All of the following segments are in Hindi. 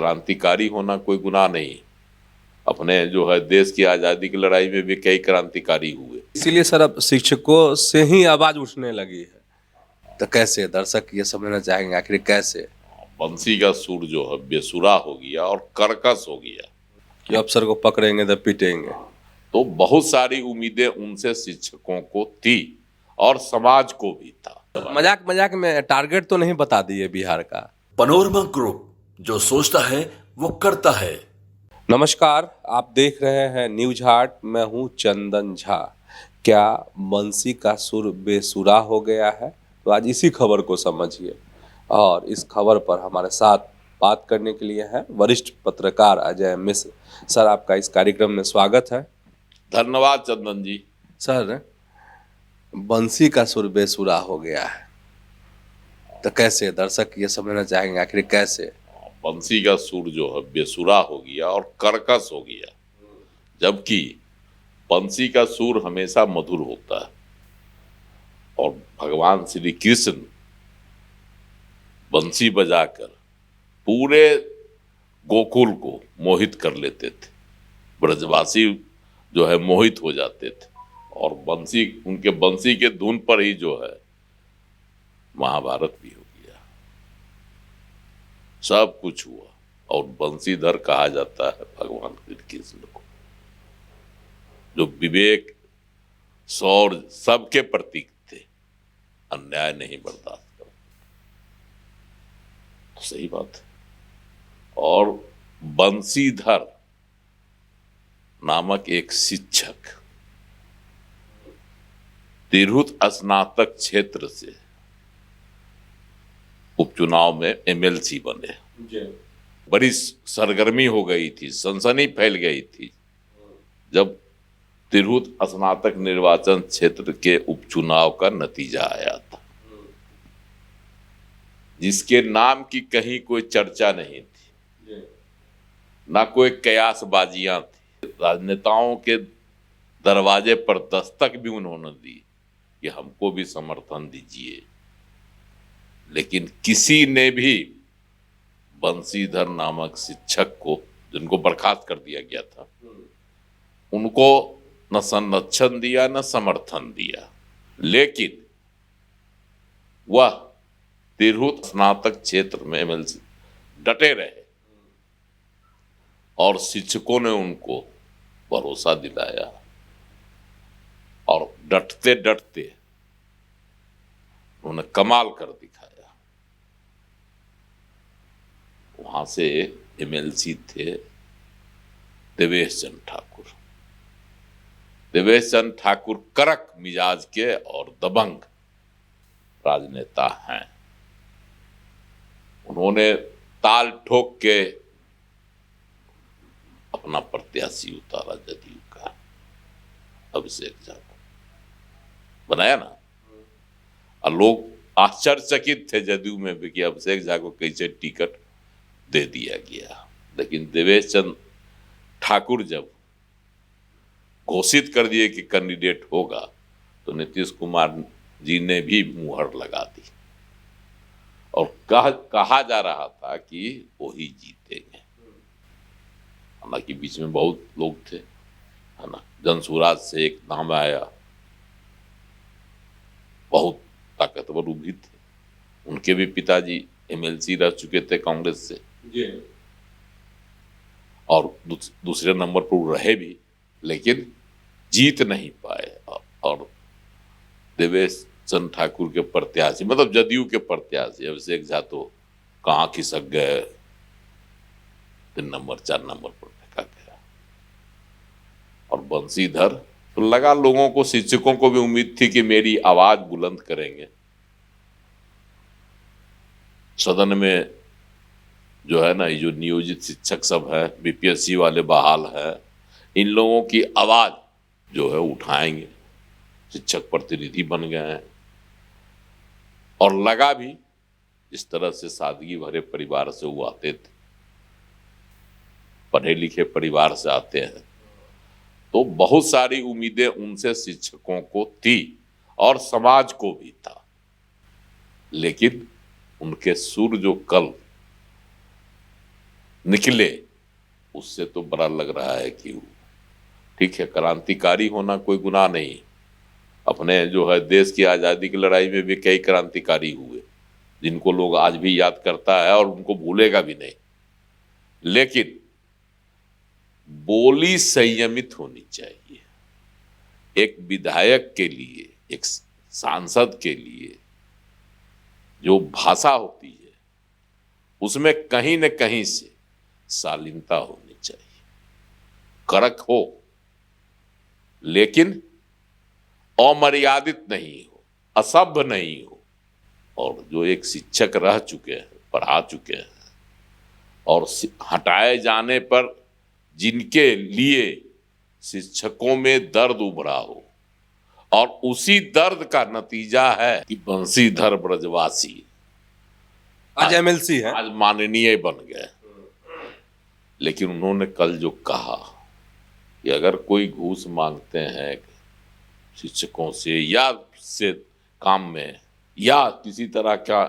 क्रांतिकारी होना कोई गुनाह नहीं। अपने जो है देश की आज़ादी की लड़ाई में भी कई क्रांतिकारी हुए। इसीलिए सर अब शिक्षकों से ही आवाज उठने लगी है, तो कैसे दर्शक ये समझना चाहेंगे आखिर कैसे बंसी का सुर जो है बेसुरा हो गया और कर्कश हो गया कि अफसर को पकड़ेंगे तो पीटेंगे। तो बहुत सारी उम्मीदें उनसे शिक्षकों को थी और समाज को भी था। मजाक मजाक में टारगेट तो नहीं बता दिए बिहार का। पनोरमा ग्रुप, जो सोचता है वो करता है। नमस्कार, आप देख रहे हैं न्यूज हाट। मैं हूं चंदन झा। क्या बंसी का सुर बेसुरा हो गया है? तो आज इसी खबर को समझिए और इस खबर पर हमारे साथ बात करने के लिए है वरिष्ठ पत्रकार अजय मिश्र। सर, आपका इस कार्यक्रम में स्वागत है। धन्यवाद चंदन जी। सर, बंसी का सुर बेसुरा हो गया है, तो कैसे दर्शक ये समझना चाहेंगे आखिर कैसे बंसी का सुर जो है बेसुरा हो गया और कर्कश हो गया, जबकि बंसी का सुर हमेशा मधुर होता है और भगवान श्री कृष्ण बंसी बजाकर पूरे गोकुल को मोहित कर लेते थे। ब्रजवासी जो है मोहित हो जाते थे और बंसी, उनके बंसी के धुन पर ही जो है महाभारत भी हो गया, सब कुछ हुआ। और बंसीधर कहा जाता है भगवान श्री कृष्ण को, जो विवेक शौर्य सबके प्रतीक थे, अन्याय नहीं बर्दाश्त करते। तो सही बात है। और बंसीधर नामक एक शिक्षक तिरहुत स्नातक क्षेत्र से उपचुनाव में एमएलसी बने। बड़ी सरगर्मी हो गई थी, सनसनी फैल गई थी जब तिरहुत स्नातक निर्वाचन क्षेत्र के उपचुनाव का नतीजा आया था, जिसके नाम की कहीं कोई चर्चा नहीं थी, ना कोई कयासबाजियां थी। राजनेताओं के दरवाजे पर दस्तक भी उन्होंने दी कि हमको भी समर्थन दीजिए, लेकिन किसी ने भी बंसीधर नामक शिक्षक को, जिनको बर्खास्त कर दिया गया था, उनको न संरक्षण दिया न समर्थन दिया। लेकिन वह तिरहुत स्नातक क्षेत्र में एमएलसी डटे रहे और शिक्षकों ने उनको भरोसा दिलाया और डटते डटते उन्होंने कमाल कर दिखाया। वहां से एमएलसी थे देवेश चंद्र ठाकुर। देवेश चंद्र ठाकुर कड़क मिजाज के और दबंग राजनेता हैं। उन्होंने ताल ठोक के अपना प्रत्याशी उतारा, जदयू का अभिषेक झा को बनाया ना। और लोग आश्चर्यचकित थे जदयू में भी कि अभिषेक झा को कैसे टिकट दे दिया गया। लेकिन देवेश चंद्र ठाकुर जब घोषित कर दिए कि कैंडिडेट होगा, तो नीतीश कुमार जी ने भी मुहर लगा दी और कहा जा रहा था कि वो ही जीतेंगे। हालांकि बीच में बहुत लोग थे, है ना। जनसुराज से एक नाम आया, बहुत ताकतवर भी थे। उनके भी पिताजी एमएलसी रह चुके थे कांग्रेस से और दूसरे नंबर पर रहे भी, लेकिन जीत नहीं पाए। और देवेश चंद्र ठाकुर के प्रत्याशी, मतलब जदयू के प्रत्याशी अभिषेक झा, तो कहाँ खिसक गए, 3 नंबर 4 नंबर पर फेंका गया। और बंसीधर तो लगा, लोगों को, शिक्षकों को भी उम्मीद थी कि मेरी आवाज बुलंद करेंगे। सदन में जो है ना, ये जो नियोजित शिक्षक सब है, बीपीएससी वाले बहाल है, इन लोगों की आवाज जो है उठाएंगे। शिक्षक प्रतिनिधि बन गए हैं और लगा भी, इस तरह से सादगी भरे परिवार से वो आते थे, पढ़े लिखे परिवार से आते हैं, तो बहुत सारी उम्मीदें उनसे शिक्षकों को थी और समाज को भी था। लेकिन उनके सुर जो कल निकले, उससे तो बड़ा लग रहा है कि ठीक है, क्रांतिकारी होना कोई गुनाह नहीं। अपने जो है देश की आज़ादी की लड़ाई में भी कई क्रांतिकारी हुए जिनको लोग आज भी याद करता है और उनको भूलेगा भी नहीं। लेकिन बोली संयमित होनी चाहिए। एक विधायक के लिए, एक सांसद के लिए जो भाषा होती है उसमें कहीं न कहीं से शालीनता होनी चाहिए, कड़क हो लेकिन अमर्यादित नहीं हो, असभ्य नहीं हो। और जो एक शिक्षक रह चुके हैं, पढ़ा चुके हैं, और हटाए जाने पर जिनके लिए शिक्षकों में दर्द उभरा हो, और उसी दर्द का नतीजा है कि बंशीधर ब्रजवासी आज एमएलसी है, आज माननीय बन गए। लेकिन उन्होंने कल जो कहा कि अगर कोई घूस मांगते हैं शिक्षकों से या से काम में या किसी तरह का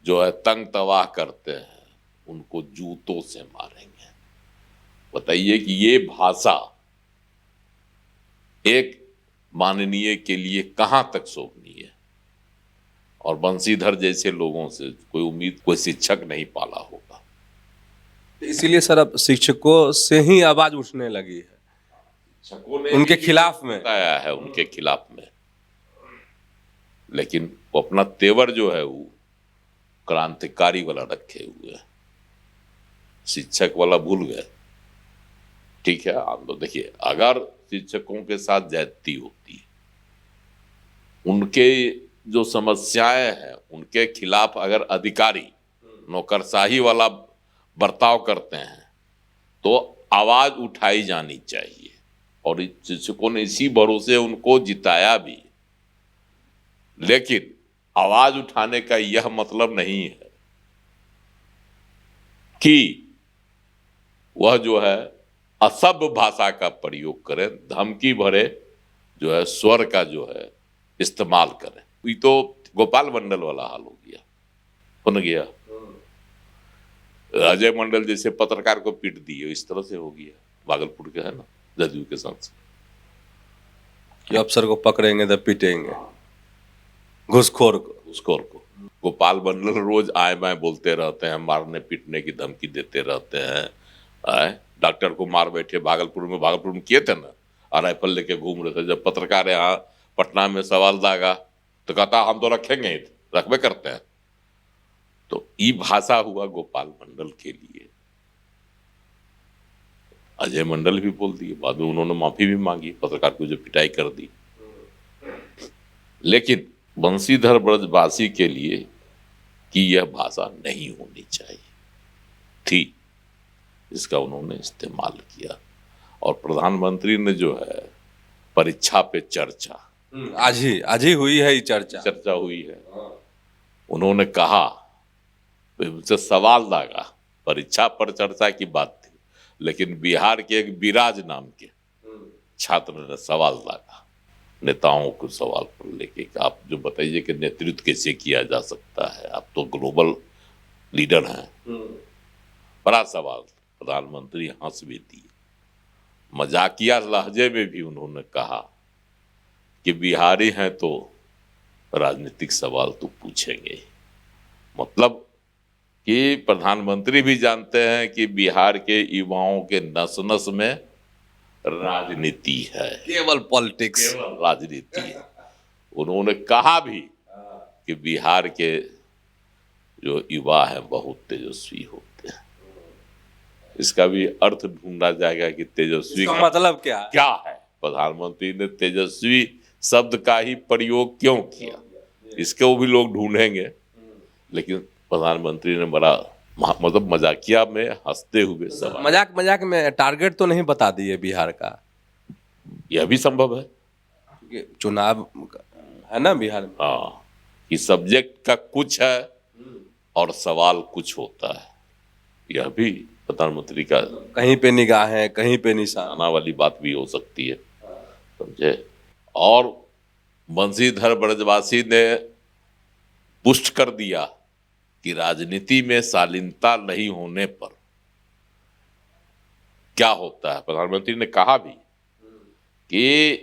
जो है तंग तवाह करते हैं, उनको जूतों से मारेंगे। बताइए कि ये भाषा एक माननीय के लिए कहां तक शोभनीय है। और बंशीधर जैसे लोगों से कोई उम्मीद कोई शिक्षक नहीं पाला होगा। इसीलिए सर अब शिक्षकों से ही आवाज उठने लगी है, शिक्षकों ने उनके खिलाफ में आया है, उनके खिलाफ में। लेकिन वो अपना तेवर जो है वो क्रांतिकारी वाला रखे हुए है, शिक्षक वाला भूल गए। ठीक है, आप तो देखिए, अगर शिक्षकों के साथ ज्यादती होती है, उनके जो समस्याएं हैं उनके खिलाफ अगर अधिकारी नौकरशाही वाला बर्ताव करते हैं तो आवाज उठाई जानी चाहिए। और शिक्षकों ने इसी भरोसे उनको जिताया भी। लेकिन आवाज उठाने का यह मतलब नहीं है कि वह जो है असभ्य भाषा का प्रयोग करें, धमकी भरे जो है स्वर का जो है इस्तेमाल करें। ये तो गोपाल मंडल वाला हाल हो गया, बन गया। अजय मंडल जैसे पत्रकार को पीट दिए, इस तरह से हो गया। भागलपुर के है ना जदयू के सांसद, कि अफसर को पकड़ेंगे तो पीटेंगे, घूसखोर को गोपाल मंडल रोज आए बाएं बोलते रहते हैं, मारने पीटने की धमकी देते रहते हैं। डॉक्टर को मार बैठे भागलपुर में किए थे ना, और राइफल लेके घूम रहे थे। जब पत्रकार यहाँ पटना में सवाल दागा तो कहता हम तो रखेंगे, रखबे करते हैं। तो ये भाषा हुआ गोपाल मंडल के लिए। अजय मंडल भी बोल दिए, बाद में उन्होंने माफी भी मांगी, पत्रकार को जो पिटाई कर दी। लेकिन बंशीधर ब्रजवासी के लिए कि यह भाषा नहीं होनी चाहिए थी, इसका उन्होंने इस्तेमाल किया। और प्रधानमंत्री ने जो है परीक्षा पे चर्चा, आज ही हुई है ये चर्चा हुई है। उन्होंने कहा, उनसे सवाल दागा, परीक्षा पर चर्चा की बात थी, लेकिन बिहार के एक विराज नाम के छात्र ने सवाल दागा नेताओं को सवाल पर लेके कि आप जो बताइए कि नेतृत्व कैसे किया जा सकता है, आप तो ग्लोबल लीडर हैं। बड़ा सवाल। प्रधानमंत्री हंस भी दिए, मजाकिया लहजे में भी उन्होंने कहा कि बिहारी हैं तो राजनीतिक सवाल तो पूछेंगे। मतलब कि प्रधानमंत्री भी जानते हैं कि बिहार के युवाओं के नस नस में राजनीति है, केवल पॉलिटिक्स, केवल राजनीति है। उन्होंने कहा भी कि बिहार के जो युवा हैं बहुत तेजस्वी होते हैं। इसका भी अर्थ ढूंढा जाएगा कि तेजस्वी का मतलब क्या है। प्रधानमंत्री ने तेजस्वी शब्द का ही प्रयोग क्यों किया, इसको भी लोग ढूंढेंगे। लेकिन प्रधानमंत्री ने बड़ा मतलब मजाकिया में हंसते हुए सवाल, मजाक में टारगेट तो नहीं बता दिए बिहार का। यह भी संभव है क्योंकि चुनाव है ना बिहार में। हाँ, कि सब्जेक्ट का कुछ है और सवाल कुछ होता है। यह भी प्रधानमंत्री का कहीं पे निगाहें, कहीं पे निशान आना वाली बात भी हो सकती है, समझे। और बंशीधर ब्रजवासी ने पुष्ट कर दिया कि राजनीति में शालीनता नहीं होने पर क्या होता है। प्रधानमंत्री ने कहा भी कि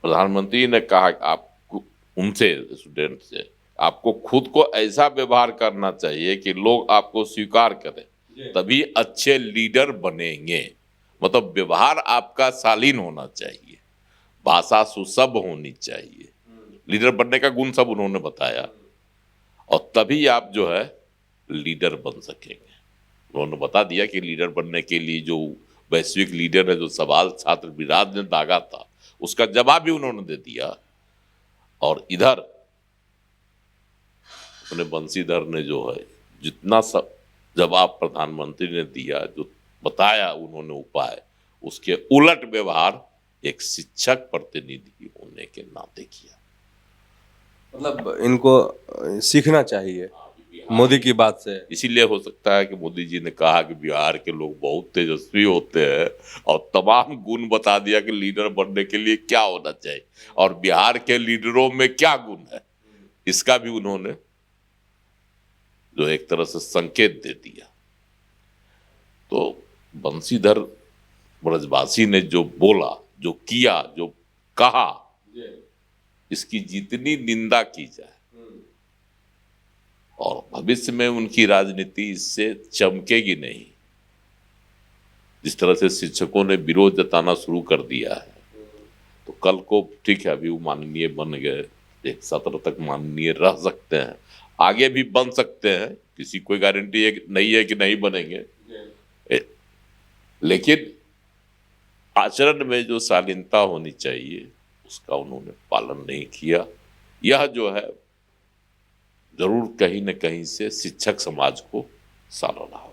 प्रधानमंत्री ने कहा कि आपको उनसे स्टूडेंट से आपको खुद को ऐसा व्यवहार करना चाहिए कि लोग आपको स्वीकार करें, तभी अच्छे लीडर बनेंगे। मतलब व्यवहार आपका शालीन होना चाहिए, भाषा सुसभ होनी चाहिए, लीडर बनने का गुण सब उन्होंने बताया, और तभी आप जो है लीडर बन सकेंगे। उन्होंने बता दिया कि लीडर बनने के लिए जो वैश्विक लीडर है, जो सवाल छात्र विराज ने दागा था, उसका जवाब भी उन्होंने दे दिया। और इधर अपने बंशीधर ने जो है जितना सब जवाब प्रधानमंत्री ने दिया, जो बताया उन्होंने उपाय, उसके उलट व्यवहार एक शिक्षक प्रतिनिधि होने के नाते किया। मतलब इनको सीखना चाहिए मोदी की बात से। इसीलिए हो सकता है कि मोदी जी ने कहा कि बिहार के लोग बहुत तेजस्वी होते हैं, और तमाम गुण बता दिया कि लीडर बनने के लिए क्या होना चाहिए और बिहार के लीडरों में क्या गुण है, इसका भी उन्होंने जो एक तरह से संकेत दे दिया। तो बंशीधर ब्रजवासी ने जो बोला, जो किया, जो कहा, इसकी जितनी निंदा की जाए और भविष्य में उनकी राजनीति इससे चमकेगी नहीं। जिस तरह से शिक्षकों ने विरोध जताना शुरू कर दिया है, तो कल को ठीक है, अभी वो माननीय बन गए, एक सत्र तक माननीय रह सकते हैं, आगे भी बन सकते हैं, किसी कोई गारंटी नहीं है कि नहीं बनेंगे। लेकिन आचरण में जो शालीनता होनी चाहिए उसका उन्होंने पालन नहीं किया। यह जो है जरूर कहीं न कहीं से शिक्षक समाज को साला रहा हो।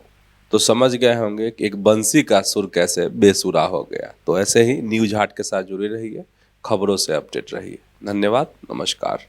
तो समझ गए होंगे कि एक बंसी का सुर कैसे बेसुरा हो गया। तो ऐसे ही न्यूज हाट के साथ जुड़े रहिए, खबरों से अपडेट रहिए। धन्यवाद, नमस्कार।